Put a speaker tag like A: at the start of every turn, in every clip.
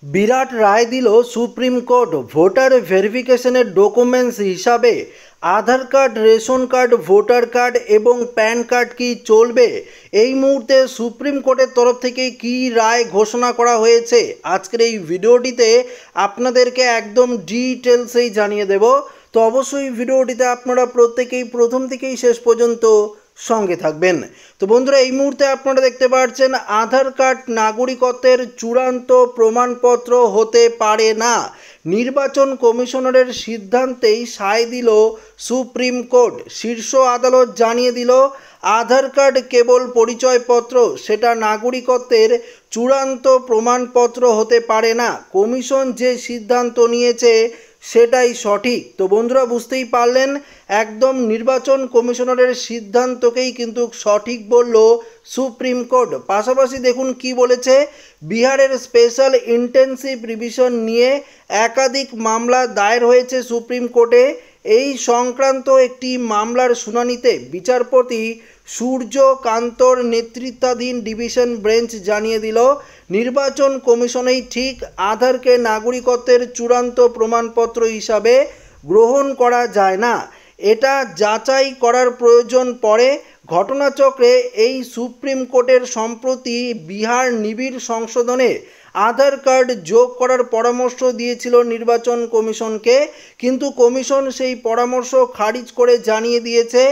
A: বিরাট রায় দিল Supreme Court. Voter ভেরিফিকেশনের ডকুমেন্টস হিসাবে Aadhaar card, ration card, voter card এবং প্যান কার্ড কি চলবে? এই মুহূর্তে সুপ্রিম কোর্টের তরফ থেকে কি রায় ঘোষণা করা হয়েছে আজকের এই ভিডিওটিতে আপনাদেরকে একদম ডিটেলসেই জানিয়ে দেব। তো অবশ্যই ভিডিওটিতে আপনারা প্রত্যেকেই প্রথম থেকেই শেষ পর্যন্ত সঙ্গে থাকবেন। তো বন্ধুরা, এই মুহূর্তে আপনারা দেখতে পাচ্ছেন আধার কার্ড নাগরিকত্বের চূড়ান্ত প্রমাণপত্র হতে পারে না। নির্বাচন কমিশনারের সিদ্ধান্তেই সায় দিল সুপ্রিম কোর্ট। শীর্ষ আদালত জানিয়ে দিল আধার কার্ড কেবল পরিচয়পত্র, সেটা নাগরিকত্বের চূড়ান্ত প্রমাণপত্র হতে পারে না। কমিশন যে সিদ্ধান্ত নিয়েছে সেটাই সঠিক। তো বন্ধুরা, বুঝতেই পারলেন, একদম নির্বাচন কমিশনারের সিদ্ধান্তকেই কিন্তু সঠিক বলল সুপ্রিম কোর্ট। পাশাপাশি দেখুন কি বলেছে, বিহারের স্পেশাল ইন্টেন্সিভ রিভিশন নিয়ে একাধিক মামলা দায়ের হয়েছে সুপ্রিম কোর্টে। এই সংক্রান্ত একটি মামলার শুনানিতে বিচারপতি সূর্যকান্তর নেতৃত্বাধীন ডিভিশন বেঞ্চ জানিয়ে দিল নির্বাচন কমিশনেই ঠিক আধারকে নাগরিকত্বের চূড়ান্ত প্রমাণপত্র হিসাবে গ্রহণ করা যায় না, এটা যাচাই করার প্রয়োজন পড়ে। ঘটনাচক্রে এই সুপ্রিম কোর্টের সম্প্রতি বিহার নিবিড় সংশোধনে আধার কার্ড যোগ করার পরামর্শ দিয়েছিল নির্বাচন কমিশনকে, কিন্তু কমিশন সেই পরামর্শ খারিজ করে জানিয়ে দিয়েছে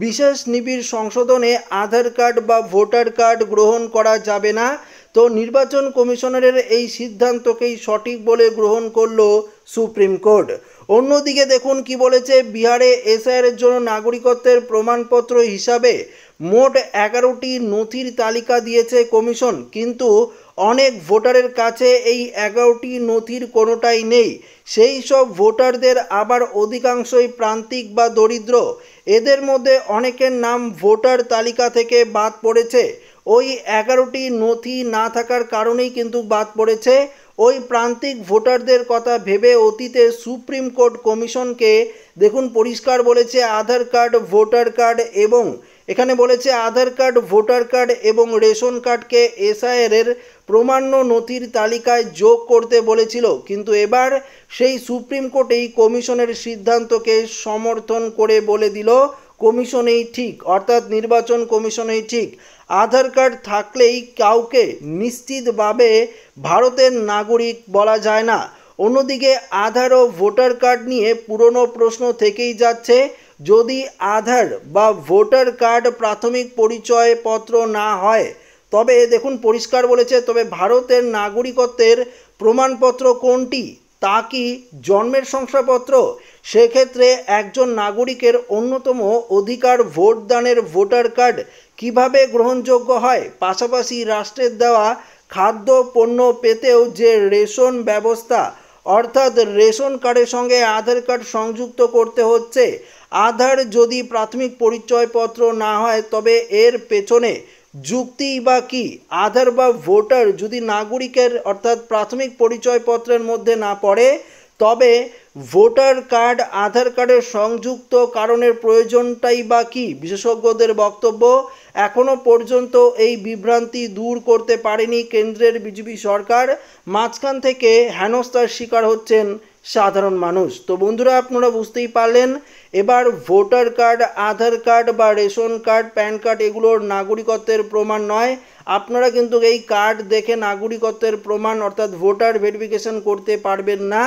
A: বিশেষ নিবিড় সংশোধনে আধার কার্ড বা ভোটার কার্ড গ্রহণ করা যাবে না। তো নির্বাচন কমিশনারের এই সিদ্ধান্তকেই সঠিক বলে গ্রহণ করল সুপ্রিম কোর্ট। অন্যদিকে দেখুন কি বলেছে, বিহারে এসআইআরের জন্য নাগরিকত্বের প্রমাণপত্র হিসাবে মোট 11টি নথির তালিকা দিয়েছে কমিশন, কিন্তু অনেক ভোটারের কাছে এই 11টি নথির কোনোটাই নেই। সেই সব ভোটারদের আবার অধিকাংশই প্রান্তিক বা দরিদ্র। এদের মধ্যে অনেকের নাম ভোটার তালিকা থেকে বাদ পড়েছে। ওই 11টি নথি না থাকার কারণেই কিন্তু বাদ পড়েছে। ওই প্রান্তিক ভোটারদের কথা ভেবে অতীতে সুপ্রিম কোর্ট কমিশনকে দেখুন পরিষ্কার বলেছে আধার কার্ড, ভোটার কার্ড এবং এখানে বলেছে আধার কার্ড, ভোটার কার্ড এবং রেশন কার্ডকে এসআইআরের প্রমাণ্য নথির তালিকায় যোগ করতে বলেছিল, কিন্তু এবার সেই সুপ্রিম কোর্ট এই কমিশনের সিদ্ধান্তকে সমর্থন করে বলে দিল কমিশনেই ঠিক, অর্থাৎ নির্বাচন কমিশনেই ঠিক। আধার কার্ড থাকলেই কাউকে নিশ্চিতভাবে ভারতের নাগরিক বলা যায় না। অন্যদিকে আধার ও ভোটার কার্ড নিয়ে পুরনো প্রশ্ন থেকেই যাচ্ছে। যদি আধার বা ভোটার কার্ড প্রাথমিক পরিচয়পত্র না হয়, তবে দেখুন পরিষ্কার বলেছে, তবে ভারতের নাগরিকত্বের প্রমাণপত্র কোনটি? তা কি জন্মের শংসাপত্র? সেক্ষেত্রে একজন নাগরিকের অন্যতম অধিকার ভোটদানের ভোটার কার্ড কিভাবে গ্রহণযোগ্য হয়? পাশাপাশি রাষ্ট্রের দেওয়া খাদ্য পণ্য পেতেও যে রেশন ব্যবস্থা, অর্থাৎ রেশন কার্ডের সঙ্গে আধার কার্ড সংযুক্ত করতে হচ্ছে। আধার যদি প্রাথমিক পরিচয়পত্র না হয়, তবে এর পেছনে যুক্তি বা কি? আধার বা ভোটার যদি নাগরিকের অর্থাৎ প্রাথমিক পরিচয়পত্রের মধ্যে না পড়ে, তবে ভোটার কার্ড আধার কার্ডের সংযুক্ত কারণের প্রয়োজনটাই বা কি? বিশেষজ্ঞদের বক্তব্য, এখনো পর্যন্ত এই বিভ্রান্তি দূর করতে পারেনি কেন্দ্রের বিজেপি সরকার। মাঝখান থেকে হেনস্থার শিকার হচ্ছেন সাধারণ মানুষ। তো বন্ধুরা, আপনারা বুঝতেই পারলেন, এবার ভোটার কার্ড, আধার কার্ড বা রেশন কার্ড, প্যান কার্ড এগুলোর নাগরিকত্বের প্রমাণ নয়। আপনারা কিন্তু এই কার্ড দেখে নাগরিকত্বের প্রমাণ অর্থাৎ ভোটার ভেরিফিকেশন করতে পারবেন না।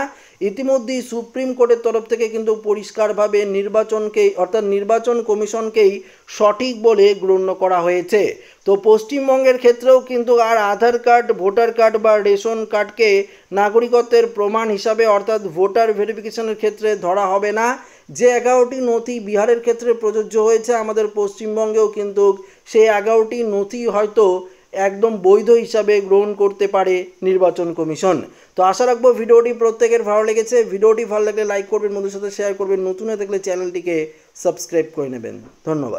A: ইতিমধ্যেই সুপ্রিম কোর্টের তরফ থেকে কিন্তু পরিষ্কারভাবে নির্বাচনকেই অর্থাৎ নির্বাচন কমিশনকেই সঠিক বলে গণ্য করা হয়েছে। তো পশ্চিমবঙ্গের ক্ষেত্রেও কিন্তু আর আধার কার্ড, ভোটার কার্ড বা রেশন কার্ডকে নাগরিকত্বের প্রমাণ হিসাবে অর্থাৎ ভোটার ভেরিফিকেশনের ক্ষেত্রে ধরা হবে না। যে 11টি নথি বিহারের ক্ষেত্রে প্রযোজ্য হয়েছে, আমাদের পশ্চিমবঙ্গেও কিন্তু সেই 11টি নথি হয়তো একদম বৈধ হিসাবে গ্রহণ করতে পারে নির্বাচন কমিশন। তো আশা রাখবো ভিডিওটি প্রত্যেকের ভালো লেগেছে। ভিডিওটি ভালো লাগলে লাইক করবেন, বন্ধুদের সাথে শেয়ার করবেন, নতুন হয়ে থাকলে চ্যানেলটিকে সাবস্ক্রাইব করে নেবেন। ধন্যবাদ।